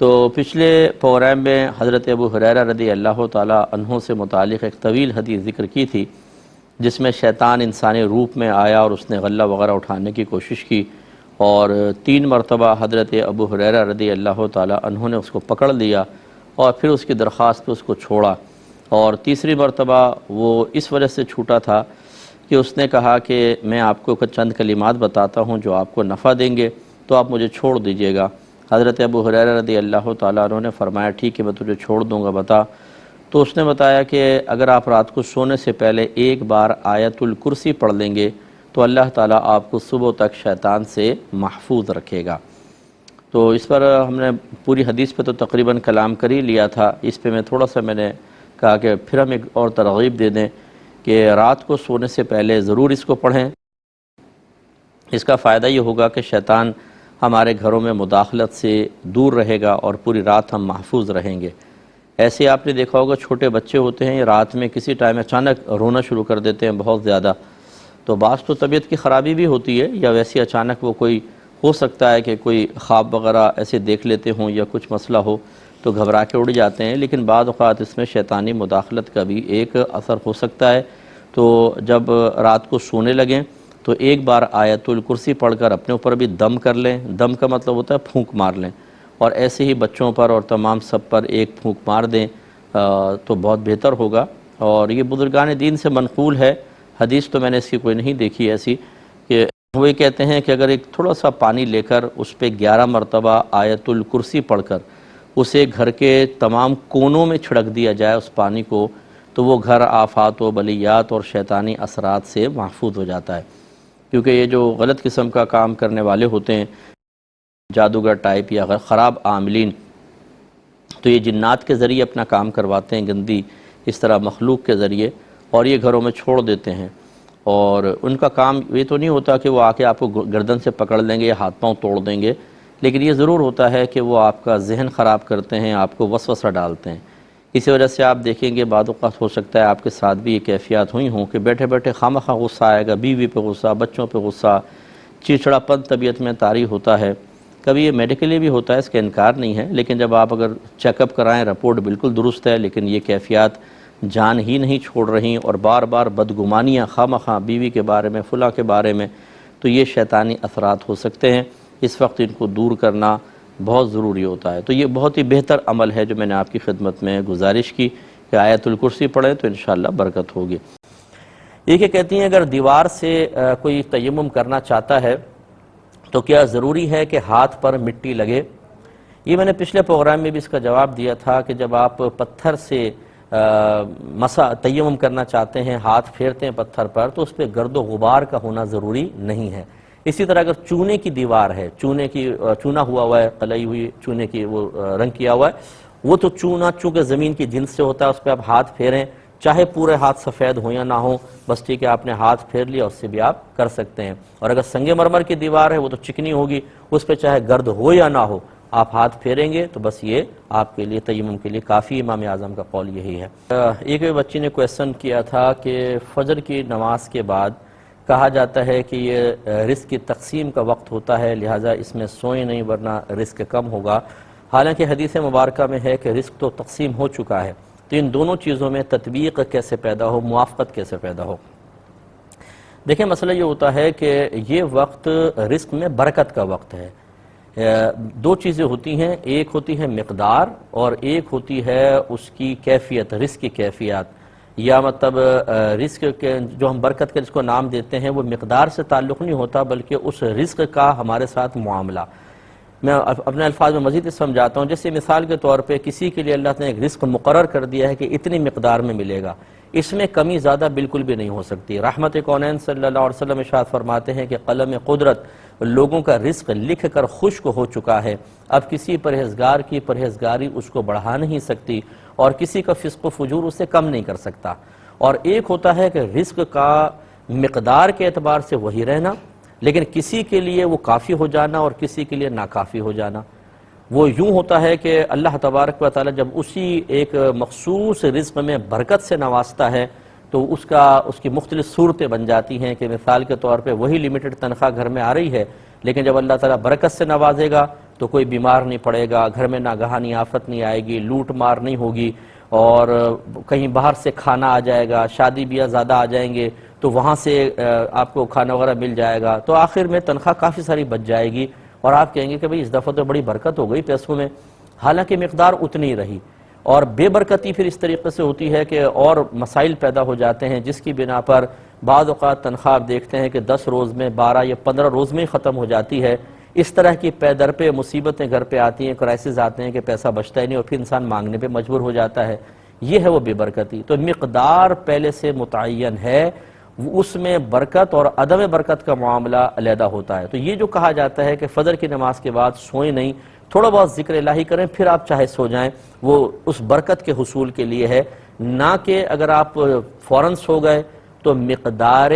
تو پچھلے پروگرام میں حضرت ابو ہریرہ رضی اللہ تعالیٰ عنہ سے متعلق ایک طویل حدیث ذکر کی تھی، جس میں شیطان انسانی روپ میں آیا اور اس نے غلہ وغیرہ اٹھانے کی کوشش کی، اور 3 مرتبہ حضرت ابو ہریرہ رضی اللہ تعالیٰ عنہ نے اس کو پکڑ لیا اور پھر اس کی درخواست پہ اس کو چھوڑا، اور تیسری مرتبہ وہ اس وجہ سے چھوٹا تھا کہ اس نے کہا کہ میں آپ کو چند کلمات بتاتا ہوں جو آپ کو نفع دیں گے، تو آپ مجھے چھوڑ دیجیے گا۔ حضرت ابو ہریرہ رضی اللہ تعالیٰ عنہ نے فرمایا ٹھیک ہے میں تجھے چھوڑ دوں گا، بتا۔ تو اس نے بتایا کہ اگر آپ رات کو سونے سے پہلے ایک بار آیت الکرسی پڑھ لیں گے تو اللہ تعالیٰ آپ کو صبح تک شیطان سے محفوظ رکھے گا۔ تو اس پر ہم نے پوری حدیث پہ تو تقریباً کلام کر ہی لیا تھا، اس پہ میں تھوڑا سا میں نے کہا کہ پھر ہم ایک اور ترغیب دے دیں کہ رات کو سونے سے پہلے ضرور اس کو پڑھیں۔ اس کا فائدہ یہ ہوگا کہ شیطان ہمارے گھروں میں مداخلت سے دور رہے گا اور پوری رات ہم محفوظ رہیں گے۔ ایسے آپ نے دیکھا ہوگا چھوٹے بچے ہوتے ہیں، رات میں کسی ٹائم اچانک رونا شروع کر دیتے ہیں بہت زیادہ، تو بعض تو طبیعت کی خرابی بھی ہوتی ہے، یا ویسے اچانک وہ کوئی ہو سکتا ہے کہ کوئی خواب وغیرہ ایسے دیکھ لیتے ہوں یا کچھ مسئلہ ہو تو گھبرا کے اڑ جاتے ہیں، لیکن بعض اوقات اس میں شیطانی مداخلت کا بھی ایک اثر ہو سکتا ہے۔ تو جب رات کو سونے لگیں تو ایک بار آیت الکرسی پڑھ کر اپنے اوپر بھی دم کر لیں، دم کا مطلب ہوتا ہے پھونک مار لیں، اور ایسے ہی بچوں پر اور تمام سب پر ایک پھونک مار دیں تو بہت بہتر ہوگا۔ اور یہ بزرگان دین سے منقول ہے، حدیث تو میں نے اس کی کوئی نہیں دیکھی ایسی، کہ وہ یہ کہتے ہیں کہ اگر ایک تھوڑا سا پانی لے کر اس پہ 11 مرتبہ آیت الکرسی پڑھ کر اسے گھر کے تمام کونوں میں چھڑک دیا جائے اس پانی کو، تو وہ گھر آفات و بلیات اور شیطانی اثرات سے محفوظ ہو جاتا ہے۔ کیونکہ یہ جو غلط قسم کا کام کرنے والے ہوتے ہیں، جادوگر ٹائپ یا خراب عاملین، تو یہ جنات کے ذریعے اپنا کام کرواتے ہیں، گندی اس طرح مخلوق کے ذریعے، اور یہ گھروں میں چھوڑ دیتے ہیں۔ اور ان کا کام یہ تو نہیں ہوتا کہ وہ آ کے آپ کو گردن سے پکڑ لیں گے یا ہاتھ پاؤں توڑ دیں گے، لیکن یہ ضرور ہوتا ہے کہ وہ آپ کا ذہن خراب کرتے ہیں، آپ کو وسوسہ ڈالتے ہیں۔ اسی وجہ سے آپ دیکھیں گے بعض اوقات ہو سکتا ہے آپ کے ساتھ بھی یہ کیفیات ہوئی ہوں کہ بیٹھے بیٹھے خواہ غصہ آئے گا، بیوی پہ غصہ، بچوں پہ غصہ، چڑچڑا پن طبیعت میں طاری ہوتا ہے۔ کبھی یہ میڈیکلی بھی ہوتا ہے، اس کا انکار نہیں ہے، لیکن جب آپ اگر چیک اپ کرائیں رپورٹ بالکل درست ہے لیکن یہ کیفیات جان ہی نہیں چھوڑ رہی اور بار بار بدگمانیاں خواہ بیوی کے بارے میں، فلاں کے بارے میں، تو یہ شیطانی اثرات ہو سکتے ہیں۔ اس وقت ان کو دور کرنا بہت ضروری ہوتا ہے۔ تو یہ بہت ہی بہتر عمل ہے جو میں نے آپ کی خدمت میں گزارش کی کہ آیت الکرسی پڑھیں تو انشاءاللہ برکت ہوگی۔ یہ کہ کہتی ہیں اگر دیوار سے کوئی تیمم کرنا چاہتا ہے تو کیا ضروری ہے کہ ہاتھ پر مٹی لگے؟ یہ میں نے پچھلے پروگرام میں بھی اس کا جواب دیا تھا کہ جب آپ پتھر سے تیمم کرنا چاہتے ہیں، ہاتھ پھیرتے ہیں پتھر پر، تو اس پہ گرد و غبار کا ہونا ضروری نہیں ہے۔ اسی طرح اگر چونے کی دیوار ہے، چونا ہوا ہے، قلعی ہوئی چونے کی وہ رنگ کیا ہوا ہے، وہ تو چونا چونکہ زمین کی جنس سے ہوتا ہے، اس پہ آپ ہاتھ پھیریں، چاہے پورے ہاتھ سفید ہو یا نہ ہو، بس ٹھیک ہے آپ نے ہاتھ پھیر لیا، اس سے بھی آپ کر سکتے ہیں۔ اور اگر سنگ مرمر کی دیوار ہے وہ تو چکنی ہوگی، اس پہ چاہے گرد ہو یا نہ ہو آپ ہاتھ پھیریں گے تو بس یہ آپ کے لیے تیمم کے لیے کافی۔ امام اعظم کا قول یہی ہے۔ ایک بچی نے کویسچن کیا تھا کہ فجر کی نماز کے بعد کہا جاتا ہے کہ یہ رزق کی تقسیم کا وقت ہوتا ہے، لہٰذا اس میں سوئیں نہیں ورنہ رزق کم ہوگا، حالانکہ حدیث مبارکہ میں ہے کہ رزق تو تقسیم ہو چکا ہے۔ تو ان دونوں چیزوں میں تطبیق کیسے پیدا ہو، موافقت کیسے پیدا ہو؟ دیکھیں مسئلہ یہ ہوتا ہے کہ یہ وقت رزق میں برکت کا وقت ہے۔ 2 چیزیں ہوتی ہیں، ایک ہوتی ہے مقدار اور ایک ہوتی ہے اس کی کیفیت، رزق کی کیفیت، یا مطلب رزق کے جو ہم برکت کے جس کو نام دیتے ہیں وہ مقدار سے تعلق نہیں ہوتا بلکہ اس رزق کا ہمارے ساتھ معاملہ۔ میں اپنے الفاظ میں مزید سمجھاتا ہوں، جیسے مثال کے طور پہ کسی کے لیے اللہ نے ایک رزق مقرر کر دیا ہے کہ اتنی مقدار میں ملے گا، اس میں کمی زیادہ بالکل بھی نہیں ہو سکتی۔ رحمت کونین صلی اللہ علیہ وسلم ارشاد فرماتے ہیں کہ قلم قدرت لوگوں کا رزق لکھ کر خشک ہو چکا ہے، اب کسی پرہیزگار کی پرہیزگاری اس کو بڑھا نہیں سکتی اور کسی کا فسق و فجور اسے کم نہیں کر سکتا۔ اور ایک ہوتا ہے کہ رزق کا مقدار کے اعتبار سے وہی رہنا، لیکن کسی کے لیے وہ کافی ہو جانا اور کسی کے لیے ناکافی ہو جانا۔ وہ یوں ہوتا ہے کہ اللہ تبارک و تعالی جب اسی ایک مخصوص رزق میں برکت سے نوازتا ہے تو اس کی مختلف صورتیں بن جاتی ہیں کہ مثال کے طور پہ وہی لمیٹڈ تنخواہ گھر میں آ رہی ہے، لیکن جب اللہ تعالیٰ برکت سے نوازے گا تو کوئی بیمار نہیں پڑے گا، گھر میں ناگہانی آفت نہیں آئے گی، لوٹ مار نہیں ہوگی، اور کہیں باہر سے کھانا آ جائے گا، شادی بیاہ زیادہ آ جائیں گے تو وہاں سے آپ کو کھانا وغیرہ مل جائے گا، تو آخر میں تنخواہ کافی ساری بچ جائے گی، اور آپ کہیں گے کہ بھئی اس دفعہ تو بڑی برکت ہو گئی پیسوں میں، حالانکہ مقدار اتنی رہی۔ اور بے برکتی پھر اس طریقے سے ہوتی ہے کہ اور مسائل پیدا ہو جاتے ہیں، جس کی بنا پر بعض اوقات تنخواہ آپ دیکھتے ہیں کہ 10 روز میں، 12 یا 15 روز میں ہی ختم ہو جاتی ہے۔ اس طرح کی پے در پہ مصیبتیں گھر پہ آتی ہیں، کرائسس آتے ہیں کہ پیسہ بچتا ہی نہیں، اور پھر انسان مانگنے پہ مجبور ہو جاتا ہے۔ یہ ہے وہ بے برکتی۔ تو مقدار پہلے سے متعین ہے، اس میں برکت اور عدم برکت کا معاملہ علیحدہ ہوتا ہے۔ تو یہ جو کہا جاتا ہے کہ فجر کی نماز کے بعد سوئیں نہیں، تھوڑا بہت ذکر الہی کریں، پھر آپ چاہے سو جائیں، وہ اس برکت کے حصول کے لیے ہے، نہ کہ اگر آپ فوراً سو گئے تو مقدار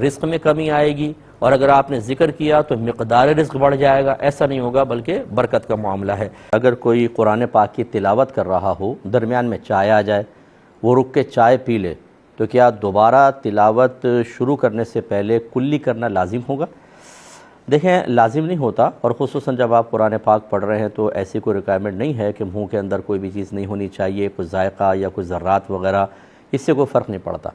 رزق میں کمی آئے گی، اور اگر آپ نے ذکر کیا تو مقدار رزق بڑھ جائے گا۔ ایسا نہیں ہوگا، بلکہ برکت کا معاملہ ہے۔ اگر کوئی قرآن پاک کی تلاوت کر رہا ہو، درمیان میں چائے آ جائے، وہ رک کے چائے پی لے، تو کیا دوبارہ تلاوت شروع کرنے سے پہلے کلی کرنا لازم ہوگا؟ دیکھیں، لازم نہیں ہوتا، اور خصوصاً جب آپ قرآن پاک پڑھ رہے ہیں تو ایسی کوئی ریکوائرمنٹ نہیں ہے کہ منہ کے اندر کوئی بھی چیز نہیں ہونی چاہیے، کوئی ذائقہ یا کوئی ذرات وغیرہ، اس سے کوئی فرق نہیں پڑتا۔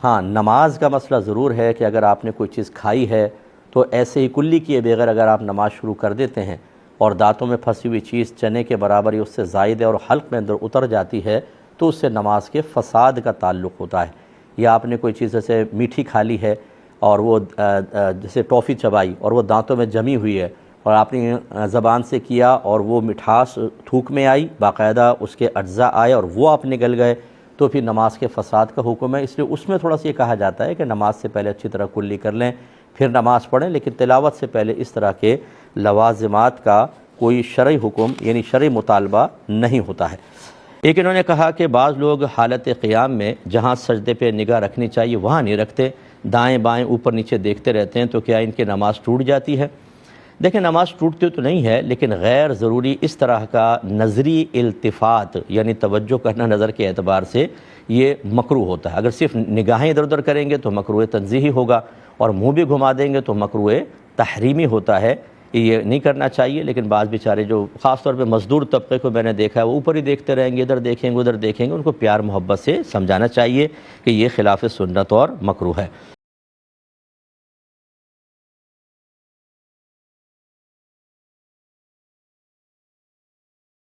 ہاں، نماز کا مسئلہ ضرور ہے کہ اگر آپ نے کوئی چیز کھائی ہے تو ایسے ہی کلی کیے بغیر اگر آپ نماز شروع کر دیتے ہیں اور دانتوں میں پھنسی ہوئی چیز چنے کے برابر یا اس سے زائد ہے اور حلق میں اندر اتر جاتی ہے تو اس سے نماز کے فساد کا تعلق ہوتا ہے۔ یا آپ نے کوئی چیز جیسے میٹھی کھا لی ہے اور وہ جیسے ٹافی چبائی اور وہ دانتوں میں جمی ہوئی ہے، اور آپ نے زبان سے کیا اور وہ مٹھاس تھوک میں آئی، باقاعدہ اس کے اجزاء آئے اور وہ آپ نگل گئے، تو پھر نماز کے فساد کا حکم ہے۔ اس لیے اس میں تھوڑا سا یہ کہا جاتا ہے کہ نماز سے پہلے اچھی طرح کلی کر لیں، پھر نماز پڑھیں، لیکن تلاوت سے پہلے اس طرح کے لوازمات کا کوئی شرعی حکم یعنی شرعی مطالبہ نہیں ہوتا ہے۔ ایک انہوں نے کہا کہ بعض لوگ حالت قیام میں جہاں سجدے پہ نگاہ رکھنی چاہیے وہاں نہیں رکھتے، دائیں بائیں اوپر نیچے دیکھتے رہتے ہیں، تو کیا ان کی نماز ٹوٹ جاتی ہے؟ دیکھیں، نماز ٹوٹتی تو نہیں ہے، لیکن غیر ضروری اس طرح کا نظری التفات یعنی توجہ کرنا نظر کے اعتبار سے یہ مکروہ ہوتا ہے۔ اگر صرف نگاہیں ادھر ادھر کریں گے تو مکروہ تنزیہی ہوگا، اور منہ بھی گھما دیں گے تو مکروہ تحریمی ہوتا ہے، یہ نہیں کرنا چاہیے۔ لیکن بعض بیچارے جو خاص طور پہ مزدور طبقے کو میں نے دیکھا ہے، وہ اوپر ہی دیکھتے رہیں گے، ادھر دیکھیں گے ادھر دیکھیں گے، ان کو پیار محبت سے سمجھانا چاہیے کہ یہ خلاف سنت اور مکروہ ہے۔